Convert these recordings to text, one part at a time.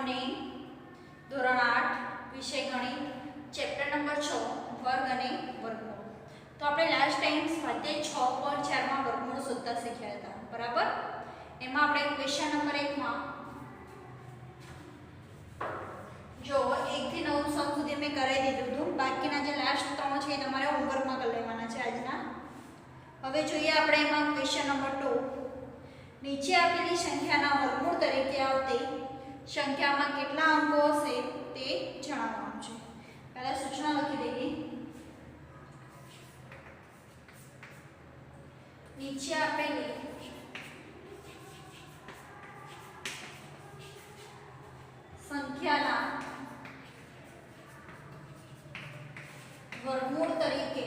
Morning ધોરણ 8 વિષય ગણિત ચેપ્ટર નંબર 6 વર્ગ અને વર્ગમૂળ। તો આપણે લાસ્ટ ટાઈમ સ્વાધ્યાય 6.4 માં વર્ગમૂળ શોધતા શીખ્યા હતા, બરાબર। એમાં આપણે ક્વેશ્ચન નંબર 1 માં જો 1 થી 9 સમ સુધી મેં કરાવી દીધું હતું, બાકીના જે લાસ્ટ 3 છે એ તમારે હોમવર્કમાં કરી લેવાના છે આજના। હવે જોઈએ આપણે એમાં ક્વેશ્ચન નંબર 2। નીચે આપેલી સંખ્યાના વર્ગમૂળ તરીકે આવતી સંખ્યામાં કેટલા અંકો હશે તે જણાવવાનું છે। પહેલા સૂચના લખી દઈએ। નીચે આપેલી સંખ્યાના વર્ગમૂળ તરીકે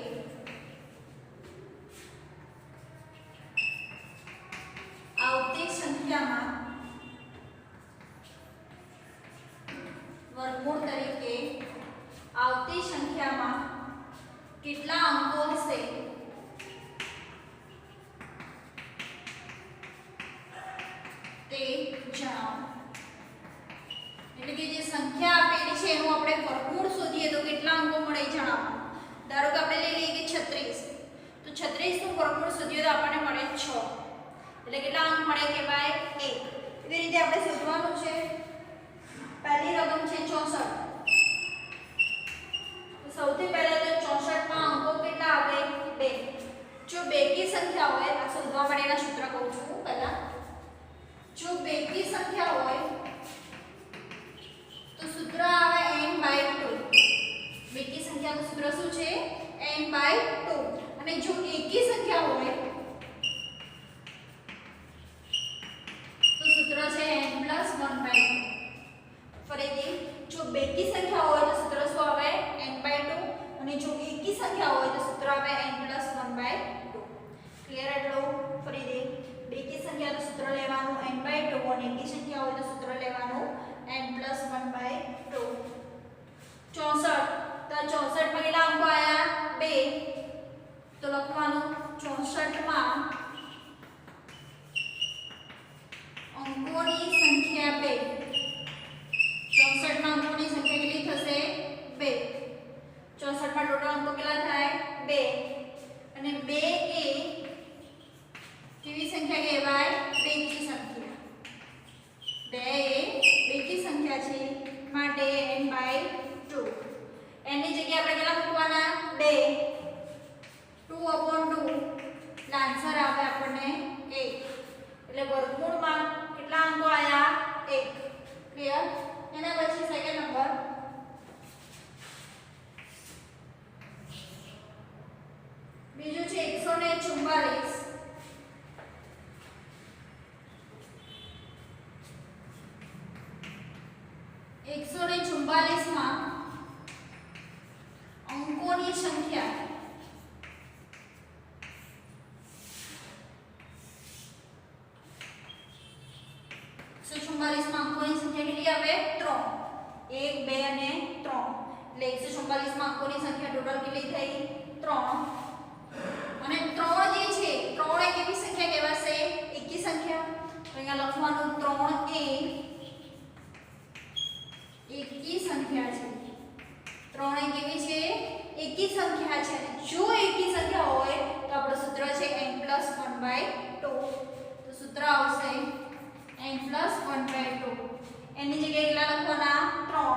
આવતી સંખ્યામાં કેટલા અંકો હશે તે જણાવો। એટલે કે જે સંખ્યા આપેલી છે એનું આપણે વર્ગમૂળ શોધીએ તો કેટલા અંકો મળે જણાવો। ધારો કે આપણે લઈ લઈએ કે 36, તો 36 નું વર્ગમૂળ શોધીએ તો આપણને મળે 6, એટલે કેટલા અંક મળે કે ભાઈ 1। એવી રીતે આપણે શોધવાનું છે। પહેલી રકમ છે 64, तो સૌથી પહેલા તો 64 માં અંકો કેટલા આવે 2। જો બેકી સંખ્યા હોય આ શોધવા માટેના સૂત્ર કહું છું પહેલા। જો બેકી સંખ્યા હોય તો સૂત્ર આવે n/2। બેકી સંખ્યાનું સૂત્ર શું છે n/2। અને જો એકી સંખ્યા હોય તો સૂત્ર છે n+1/2। ફરીથી જો બેકી સંખ્યા હોય તો સૂત્ર શું આવે n/2 અને જો એકી સંખ્યા હોય તો સૂત્ર આવે n+1/2। ક્લિયર? એટલો ફરીથી બેકી સંખ્યાનું સૂત્ર લેવાનું n/2 અને એકી સંખ્યા હોય તો સૂત્ર લેવાનું n+1/2। 64 તો 64 માં કેટલા અંકો આયા 2, તો લખવાનું 64 માં અંકોની સંખ્યા 2। 64 માં અંકોની સંખ્યા કેટલી થશે 2। 64 માં ટોટલ અંકો કેટલા થાય 2 અને 2 એ કેવી સંખ્યા કહેવાય બેકી સંખ્યા। 2 એ બેકી સંખ્યા છે માટે n/2। n ની જગ્યાએ આપણે કેટલા મૂકવાના 2, 2/2 એટલે આન્સર આવે આપણને 1। એટલે વર્ગમૂળમાં કેટલા અંકો આયા 1। ક્લિયર? એના પછી સેકન્ડ નંબર બીજું છે 144। 144 માં અંકોની સંખ્યા 144 માં અંકોની સંખ્યા કેટલી આવે 3। 1, 2 અને 3 એટલે 144 માં અંકોની સંખ્યા ટોટલ કેટલી થઈ 3। અને 3 જે છે 3 એ કેવી સંખ્યા કહેવાશે એકી સંખ્યા। તો અહીંયા લખવાનું 3 એ એકી સંખ્યા છે। 3 એ કેવી છે એકી સંખ્યા છે। જો એકી સંખ્યા હોય તો આપણું સૂત્ર છે n+1/2। તો સૂત્ર આવશે n+1/2। એની જગ્યાએ કેટલા લખવાના 3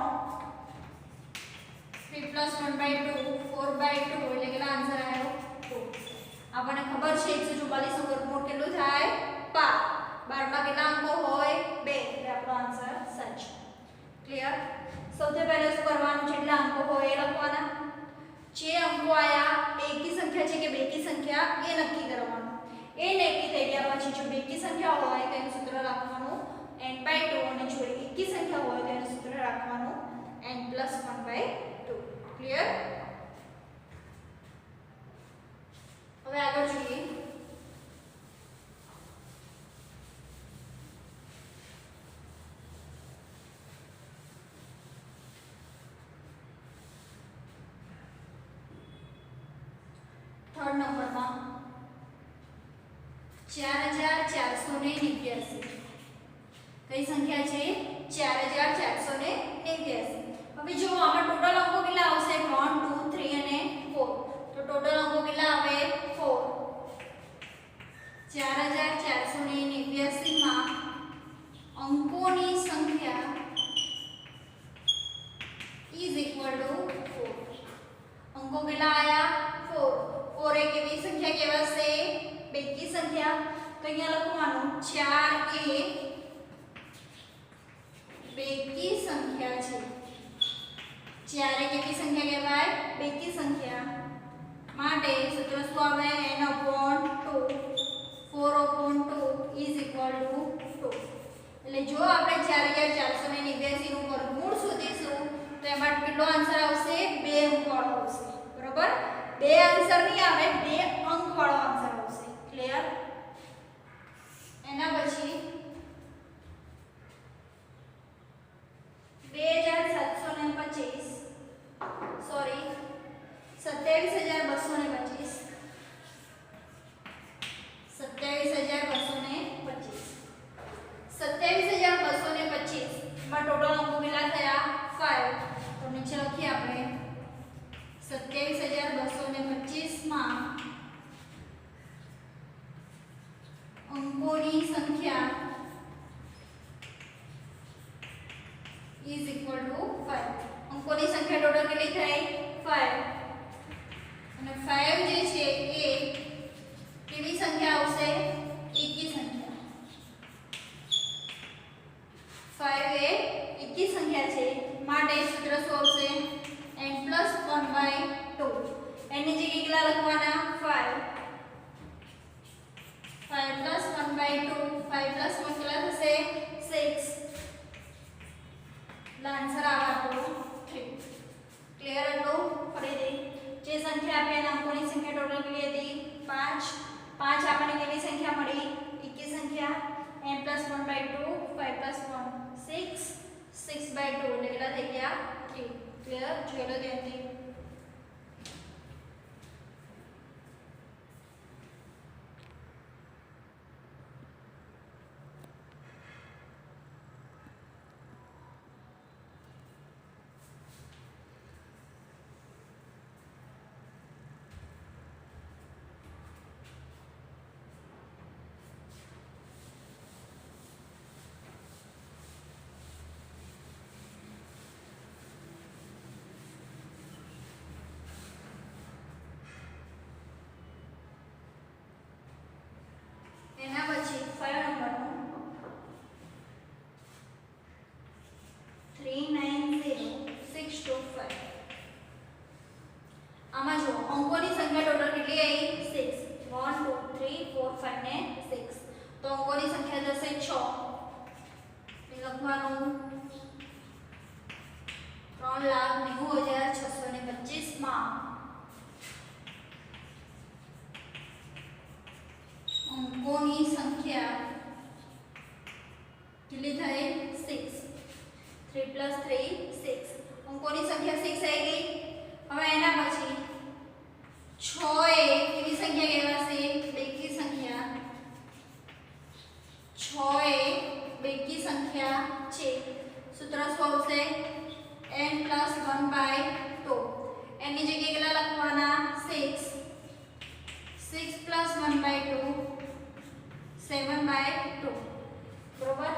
+1/2 4/2 એટલે કેટલા આન્સર આવ્યો 2। આપણને ખબર છે 144 નું વર્ગમૂળ કેટલું થાય 12। 12 માં કેટલા અંકો હોય 2 એટલે આપણો આન્સર સાચો। ક્લિયર? સૌથી પહેલા શું કરવાનું છે એટલા અંકો હોય એ લખવાના। જે અંકો આયા એકી સંખ્યા છે કે બેકી સંખ્યા એ નક્કી કરવાનું। એ નક્કી થઈ ગયા પછી જો બેકી સંખ્યા હોય તો એનું સૂત્ર રાખવાનું n/2 અને જો એકી સંખ્યા હોય તો એનું સૂત્ર રાખવાનું n+1/2। ક્લિયર? હવે આગળ જોઈએ થર્ડ નંબરમાં 4489। કઈ સંખ્યા છે 4489. હવે જો આમાં ટોટલ અંકો કેટલા આવશે 1 2 3 અને 4. તો ટોટલ અંકો કેટલા આવે 4. 4489 માં અંકોની સંખ્યા is equal to 4. અંકો કેટલા આયા 4. 4 એ કેવી સંખ્યા કહેવાશે બેકી સંખ્યા. તો અહીંયા લખવાનું 4 એ બેકી સંખ્યા છે. 4 એ કેવી સંખ્યા કહેવાય બેકી સંખ્યા. માટે સૂત્ર શું આવે n upon 2. 4/2 is equal to 2. એટલે જો આપણે 4489 નું વર્ગમૂળ શોધીશું તો એમાં કેટલો આન્સર આવશે 2 અંક વાળો આવશે. બરોબર 2 આન્સર નહીં આવે 2 અંક વાળો આન્સર આવશે. ક્લિયર. એના પછી 2725 સોરી 27225 માં ટોટલ અંકો કેટલા થયા 5. તો નીચે લખીએ આપણે 27225 માં અંકોની સંખ્યા is equal to 5. અંકોની સંખ્યા ટોટલ કેટલી થઈ 5. અને 5 જે છે એ કેવી સંખ્યા આવશે એકી સંખ્યા. 5 એ એકી સંખ્યા છે માટે સૂત્ર શું આવશે n+1/2. એની જગ્યાએ કેટલા લખવાના 5. 5+1/2 5+1 કેટલા થશે 6. આન્સર આવે આપણો 3. ક્લિયર હતો. ફરીથી જે સંખ્યા આપી એના અંકોની સંખ્યા ટોટલ કેટલી હતી 5. 5 આપણને કેવી સંખ્યા મળી એકી સંખ્યા. n+1/2 5+1 6 6/2 એટલે કેટલા થઈ ગયા 3. ક્લિયર. જોઈ લો ધ્યાનથી. એના પછી 5 નંબરનો 390625. આમાં જો અંકોની સંખ્યા ટોટલ કેટલી આવી 6. 1 2 3 4 5 ને 6. તો અંકોની સંખ્યા થશે 6. એ લખવાનું 3,90,625 માં અંકોની સંખ્યા કેટલી થઈ 6. 3 + 3 6. અંકોની સંખ્યા 6 આવી ગઈ. હવે એના પછી 6 એ કેવી સંખ્યા કહેવાશે બેકી સંખ્યા. 6 એ બેકી સંખ્યા છે. સૂત્ર શું આવશે n+1/2. એની જગ્યાએ કેટલા લખવાના 6. 6 + 1/2 7/2. બરોબર.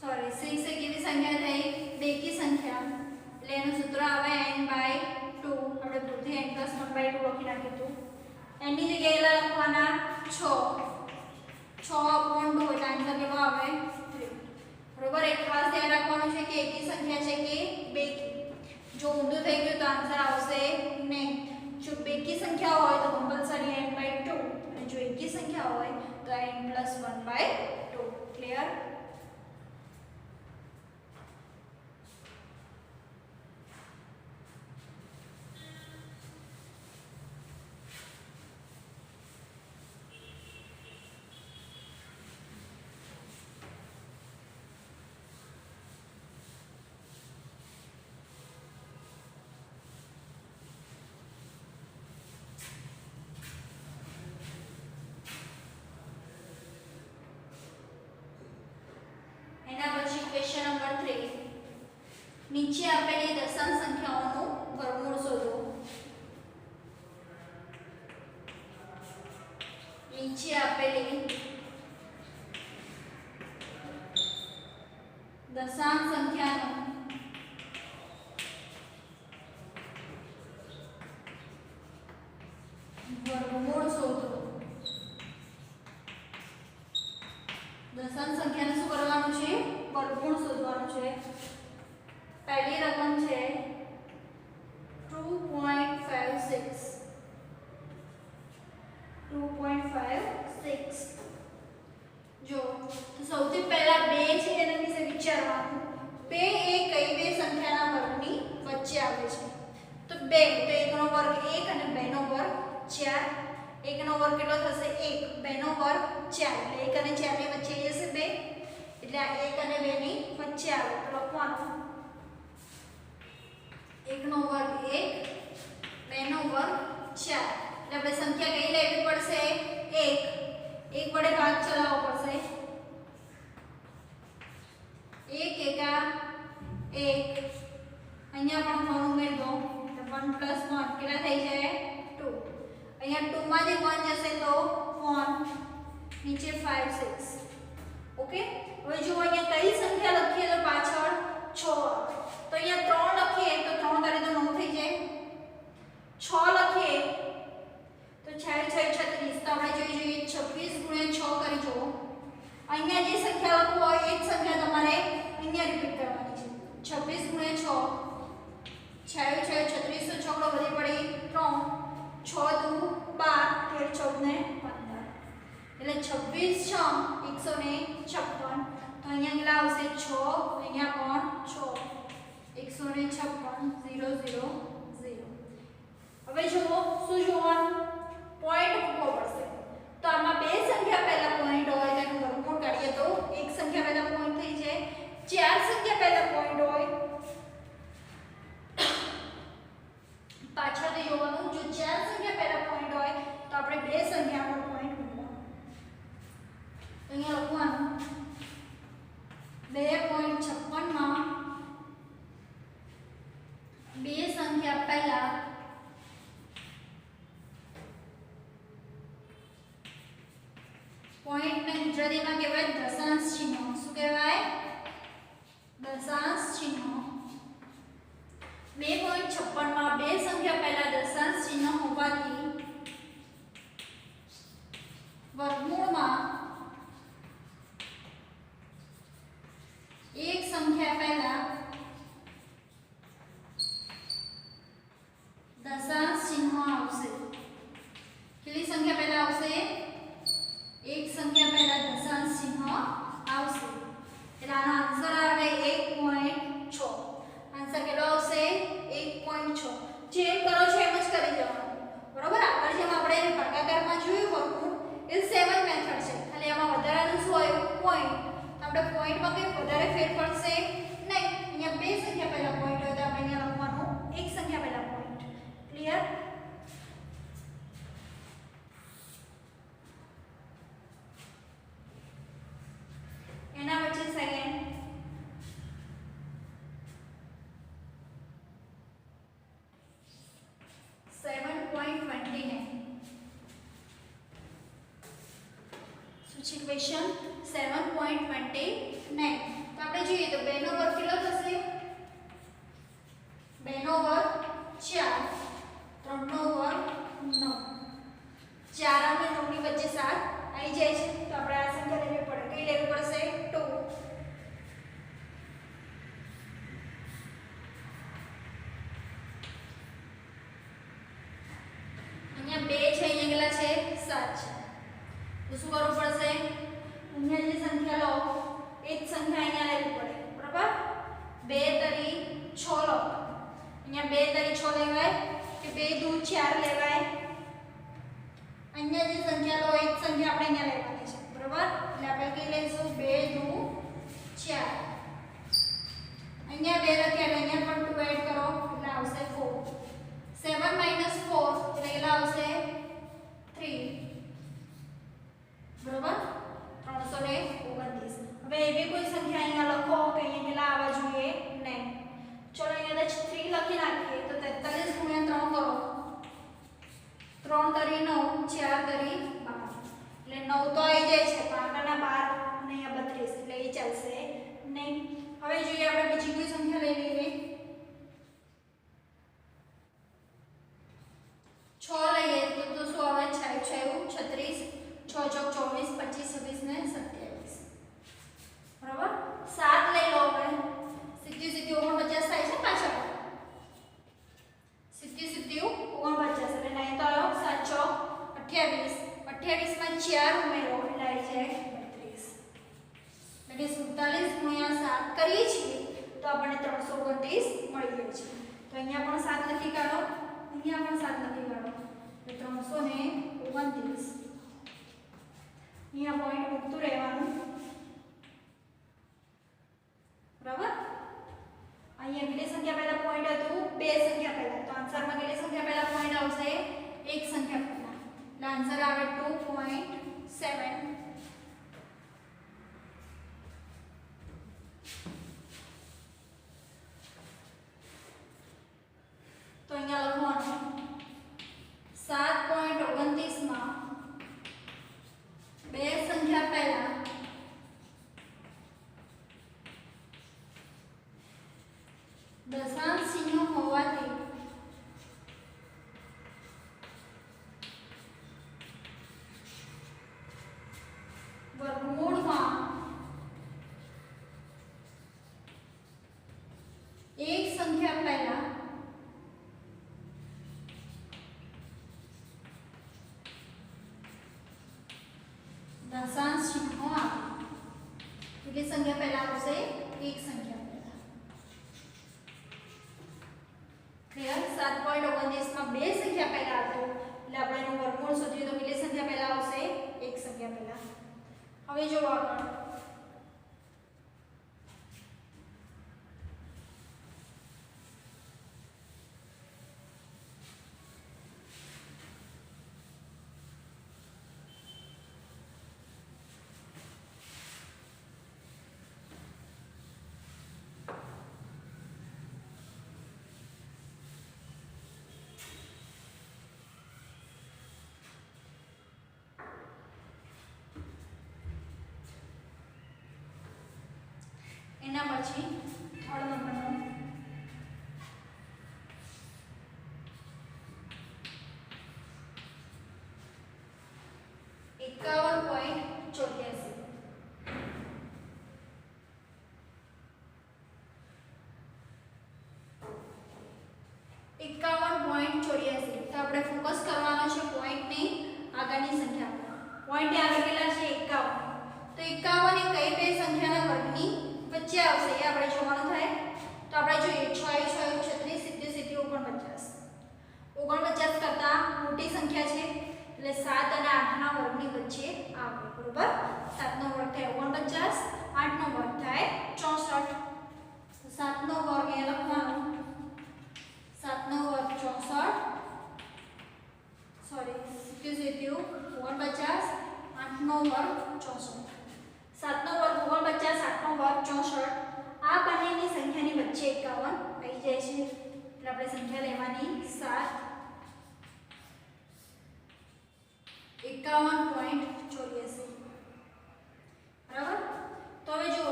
સોરી 6 એ કેવી સંખ્યા થઈ બેકી સંખ્યા. એટલે એનું સૂત્ર આવે n/2. આપણે ભૂલથી n+1/2 લખી નાખ્યું હતું. એની જગ્યાએ લખવાના 6. 6/2 એટલે આન્સર કેવો આવે 3. બરોબર. એક ખાસ ધ્યાન રાખવાનું છે કે એકી સંખ્યા છે કે બેકી. જો ઊંધું થઈ ગયું તો આન્સર આવશે નહીં. જો બેકી સંખ્યા હોય તો કમ્પલસરી n/2 અને જો એકી સંખ્યા હોય તો n+1/2. ક્લિયર. નીચે આપેલી દશાંશ સંખ્યાઓનું વર્ગમૂળ શોધો. નીચે આપેલી દશાંશ સંખ્યાનું વર્ગમૂળ શોધો. દશાંશ સંખ્યાને શું કરવાનું છે? વર્ગમૂળ શોધવાનું છે. પહેલી રકમ છે 2.56. 2.56. જો તો સૌથી પહેલા 2 છે એના વિશે વિચારવાનું. 2 એ કઈ બે સંખ્યાના વર્ગની વચ્ચે આવે છે? તો 2 તો 1 નો વર્ગ 1 અને 2 નો વર્ગ 4. 1 નો વર્ગ કેટલો થશે? 1. 2 નો વર્ગ 4. એટલે 1 અને 4 ની વચ્ચે જશે 2. એટલે આ 1 અને 2 ની વચ્ચે આવે તો લખવાનું 1 નો વર્ગ 1, 2 નો વર્ગ 4. એટલે આપણે સંખ્યા કઈ લેવી પડશે? 1. 1 વડે ભાગ ચલાવવો પડશે. 1 એકા 1. અહીંયા પણ 1 ઉમેર દો તો 1 + 1 કેટલા થઈ જાય? 2. અહીંયા 2 માંથી 1 જશે તો 1. નીચે 5 6. ઓકે. હવે જો અહીંયા કઈ સંખ્યા લખીએ તો પાછળ 6. તો અહીંયા 3 લખીએ તો 3 કરે તો 9 થઈ જાય. 6 લખીએ તો 6 6 36. તો આપણે જોઈએ 26 * 6 કરી જો. અહીંયા જે સંખ્યા લખો હોય એ જ સંખ્યા તમારે અહીંયા રિપીટ કરવાની છે. 26 * 6 6 6 36 તો છોકરો વધી પડી 3. 6 દુ 12 13 14 ને 15. એટલે 26 6 156. તો અહીંયા કેટલા આવશે? 6. અહીંયા પણ 6. 156 0 0 0. હવે જુઓ શું જોવાનું? પોઈન્ટ મૂકવો પડશે. તો આમાં બે સંખ્યા પહેલા પોઈન્ટ હોય તો એનું વર્ગમૂળ કાઢીએ તો એક સંખ્યા પહેલા પોઈન્ટ થઈ જાય. ચાર સંખ્યા પહેલા પોઈન્ટ હોય પાછળથી જોવાનું. જો ચાર સંખ્યા પહેલા પોઈન્ટ હોય તો આપણે બે સંખ્યા પર પોઈન્ટ મૂકવાનું. તો અહીંયા લખવાનું 2.56 માં બે સંખ્યા પહેલા પોઈન્ટ ને ગુજરાતીમાં કહેવાય દશાંશ ચિહ્ન. શું કહેવાય? દશાંશ ચિહ્ન. 2.56 માં બે સંખ્યા પહેલા દશાંશ ચિહ્ન હોવાથી વર્ગમૂળમાં એક સંખ્યા પહેલા દશાંશ ચિહ્ન આવશે. કેટલી સંખ્યા પહેલા આવશે? એક સંખ્યા પહેલા દશાંશ ચિહ્ન આવશે. એટલે આનો આન્સર આવે 1.6. આન્સર કેટલો આવશે? 1.6. જેમ કરો છો એમ જ કરી જવાનું. બરોબર? આગળ જેમ આપણે ભાગાકારમાં જોયું વર્ગમૂળ એ સેમ જ મેથડ છે. ખાલી આમાં વધારાનું શું હોય? પોઈન્ટ. આપણે પોઈન્ટમાં કંઈ વધારે ફેર પડશે નહીં. અહીંયા બે સંખ્યા પહેલા પોઈન્ટ હોય તો આપણે અહીંયા લખવાનું એક સંખ્યા પહેલા પોઈન્ટ. ક્લિયર? એના વચ્ચે સેકન્ડ 7.29. શું છે ક્વેશ્ચન? 7.29. તો આપણે જોઈએ તો 2 નો વર્ગ કેટલો થશે? 2 નો વર્ગ 4. 3 નો વર્ગ 9. 4 અને 9 ની વચ્ચે 7 આવી જાય છે. તો આપણે આ સંખ્યા લેવી પડે. કઈ લેવી પડશે? 2. અહીંયા 2 છે, અહીંયા કેટલા છે? 7 છે. તો શું કરવું પડશે? અહીંયા જે સંખ્યા લો એ જ સંખ્યા અહીંયા લેવી પડે. બરાબર? 9 તો આવી જાય છે પણ આગળના 12 અને અહીંયા 32 એટલે એ ચાલશે નહીં. હવે જોઈએ આપણે બીજી કોઈ સંખ્યા લઈ લઈએ. 6 લઈએ તો શું આવે? 6 36 6 ચોક 24 25 26 ને 27. બરાબર. 7 લઈ લો. હવે 70 49 થાય છે પાછળ. 70 49 એટલે નહીં તો આવ્યો 7 ચોક 28 28 માં 4 ઉમેરો એટલે આવી જાય 32. એટલે 47 ગુણ્યા 7 કરીએ છીએ તો આપણને 329 મળી જાય છે. તો અહીંયા પણ 7 લખી કાઢો, અહીંયા પણ 7 લખી કાઢો એટલે 329. અહીંયા પોઈન્ટ મૂકતું રહેવાનું. બરાબર. અહીંયા કેટલી સંખ્યા પહેલા પોઈન્ટ હતું? 2 સંખ્યા પહેલા. તો આન્સરમાં કેટલી સંખ્યા પહેલા પોઈન્ટ આવશે? 1 સંખ્યા પહેલા. એટલે આન્સર આવે 2.7. તો અહીંયા લખવાનું 7.29 માં 2 સંખ્યા પહેલા દશાંશ ચિહ્ન હોવાથી વર્ગમૂળમાં એક સંખ્યા પહેલા દશાંશ ચિહ્ન આવે. કેટલી સંખ્યા પહેલા આવશે? એક સંખ્યા પહેલા. ક્લિયર? 7.29 માં 2 સંખ્યા પહેલા હતું એટલે આપણે એનું વર્ગમૂળ શોધીએ તો કેટલી સંખ્યા પહેલા આવશે? એક સંખ્યા પહેલા. હવે જો આગળ એના પછી 3rd નંબરનો 51.84. તો આપણે ફોકસ કરવાનો છે પોઈન્ટની આગળની સંખ્યા પર. પોઈન્ટની આગળ કેટલા છે? 51. તો 51 એ કઈ બે સંખ્યાના વર્ગની વચ્ચે આવશે એ આપણે જોવાનું થાય. તો આપણે જોઈએ 6 6 36 70 49. 49 કરતા મોટી સંખ્યા છે એટલે 7 અને 8 ના વર્ગની વચ્ચે આવે. બરોબર. 7 નો વર્ગ થાય 49, 8 નો વર્ગ થાય 64. 7 નો વર્ગ એ લખવાનો 7 નો વર્ગ 64 સોરી 70 49 8 નો વર્ગ 64. 7 નો વર્ગ 49, 8 નો વર્ગ 64. આ બંનેની સંખ્યાની વચ્ચે 51 આવી જાય છે એટલે આપણે સંખ્યા લેવાની 7 51.84. બરાબર. તો હવે જો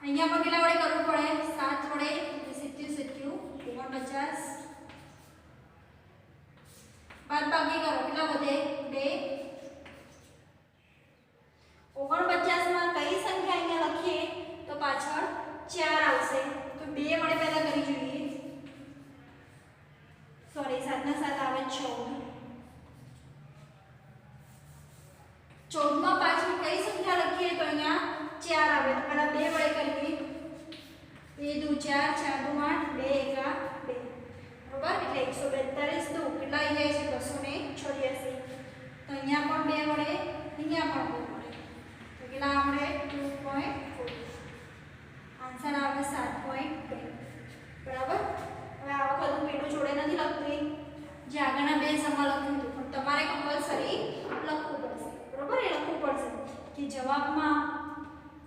અહીંયા પણ કેટલા વડે કરવું પડે? 7 વડે 70 49 બાદ બાકી કરો કેટલા વધે? 2. 49 માં કઈ સંખ્યા અહીંયા લખીએ તો પાછળ 4 આવશે તો 2 વડે પહેલા કરી જોઈએ. સોરી 7 ના 7 આવે 14. 14 માં પાછળ કઈ સંખ્યા લખીએ તો અહીંયા 4 આવે તો પહેલા 2 વડે કરીએ. 2 દુ 4 4 દુ 8 2 એકા 2. બરાબર. એટલે 142 દુ કેટલા આવી જાય છે? 286. તો અહીંયા પણ 2 વડે અહીંયા પણ 2 વડે તો કેટલા આપણે 2.4. આન્સર આવે 7.2. બરાબર. હવે આ વખત હું પેટું જોડે નથી લખતી જે આગળના બે સમમાં લખ્યું હતું પણ તમારે કમ્પલસરી લખવું પડશે. બરાબર. એ લખવું પડશે કે જવાબમાં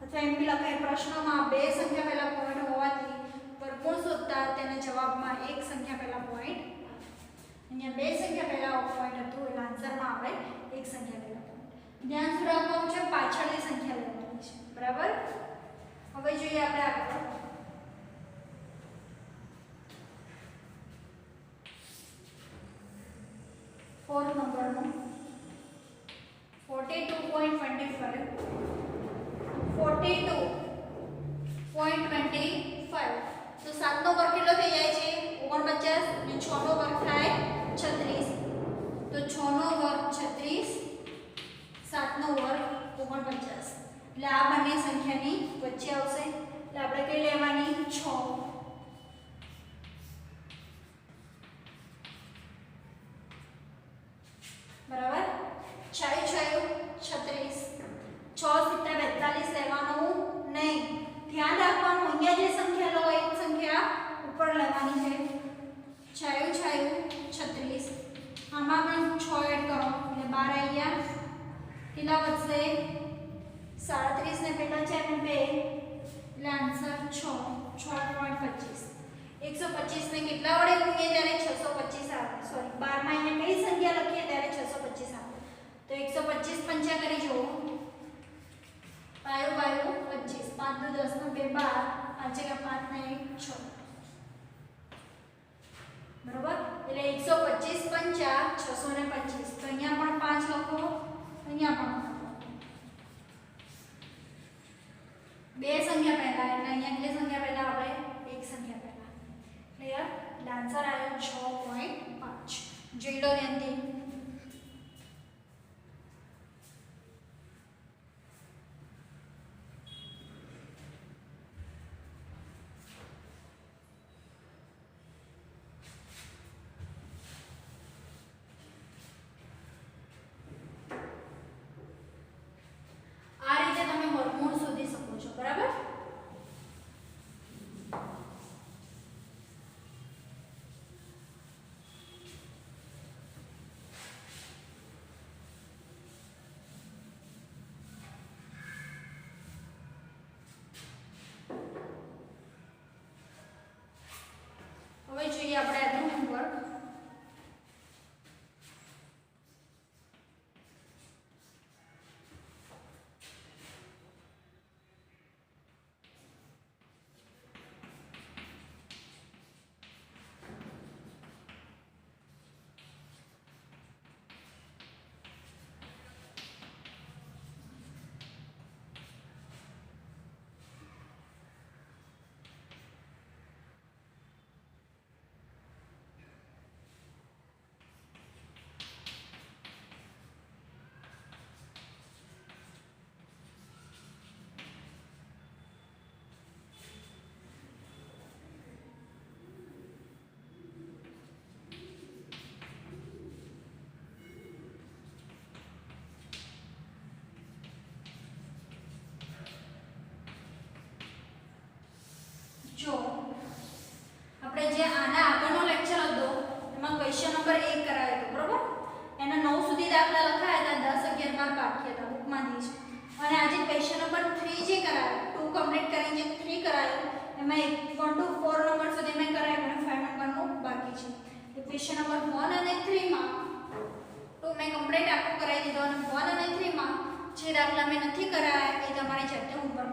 અથવા એમ બી લખાય પ્રશ્નમાં 2 સંખ્યા પહેલા પોઈન્ટ હોવાથી વર્ગમૂળ શોધતા તેના જવાબમાં 1 સંખ્યા પહેલા પોઈન્ટ. અહીંયા 2 સંખ્યા પહેલા પોઈન્ટ હતું એટલે આન્સરમાં આવે એક સંખ્યા પહેલા ધ્યાન શું રાખવાનું છે, પાછળની સંખ્યા લેવાની છે, બરાબર. હવે જોઈએ આપણે આગળ 4 નંબરનો 42.25 42.25 તો 7 નો વર્ગ કેટલો થઈ જાય છે 49 અને 6 નો વર્ગ થાય 36 તો 6 નો વર્ગ 36 7 નો વર્ગ 49 એટલે આ બંને સંખ્યાની વચ્ચે આવશે એટલે આપણે કઈ લેવાની 6 બરાબર 6 36 6 સીધા 42 લેવાનું નહીં ધ્યાન રાખવાનું અહીંયા જે સંખ્યા લો એ સંખ્યા ઉપર લેવાની છે 6 36 આમાં પણ 6 એડ કરો એટલે 12 અહીંયા કેટલા વધશે 37 ને પહેલા છે અને 2 એટલે આન્સર 6.25 125 ને કેટલા વડે ગુણીએ ત્યારે 625 આવે સોરી 12 માં અહીંયા કઈ સંખ્યા લખીએ ત્યારે 625 આવે તો 125 પંચા કરી જુઓ 5 25 5 નો 10 નો 2 12 5 જગ્યા 5 ને 1 6 બરોબર એટલે 125 પંચા 625 તો અહીંયા પણ 5 લખો અહીંયા પણ બે સંખ્યા પહેલા એટલે અહીંયા કેટલી સંખ્યા પહેલા આપણે એક સંખ્યા પહેલા ક્લિયર આન્સર આવ્યો 6.5 જોઈ લો ધ્યાનથી આ રીતે તમે વર્ગમૂળ શોધી શકો છો બરાબર હવે જોઈએ આપણે આજનું હોમવર્ક જો આપણે જે આના આગળનો લેક્ચર હતો એમાં ક્વેશ્ચન નંબર 1 કરાયો હતો બરોબર એના 9 સુધી દાખલા લખાયા હતા 10 11 12 બાકી હતા બુકમાંથી જ અને આજે ક્વેશ્ચન નંબર 3 જે કરાયો 2 કમ્પ્લીટ કરીને જે 3 કરાયો એમાં 1 to 4 નંબર સુધી મેં કરાયો અને 5 નંબરનું બાકી છે તો ક્વેશ્ચન નંબર 1 અને 3 માં તો મેં કમ્પ્લીટ આખું કરાવી દીધો અને 1 અને 3 માં જે દાખલા મેં નથી કરાયા એ તમારી જાતે ઉપર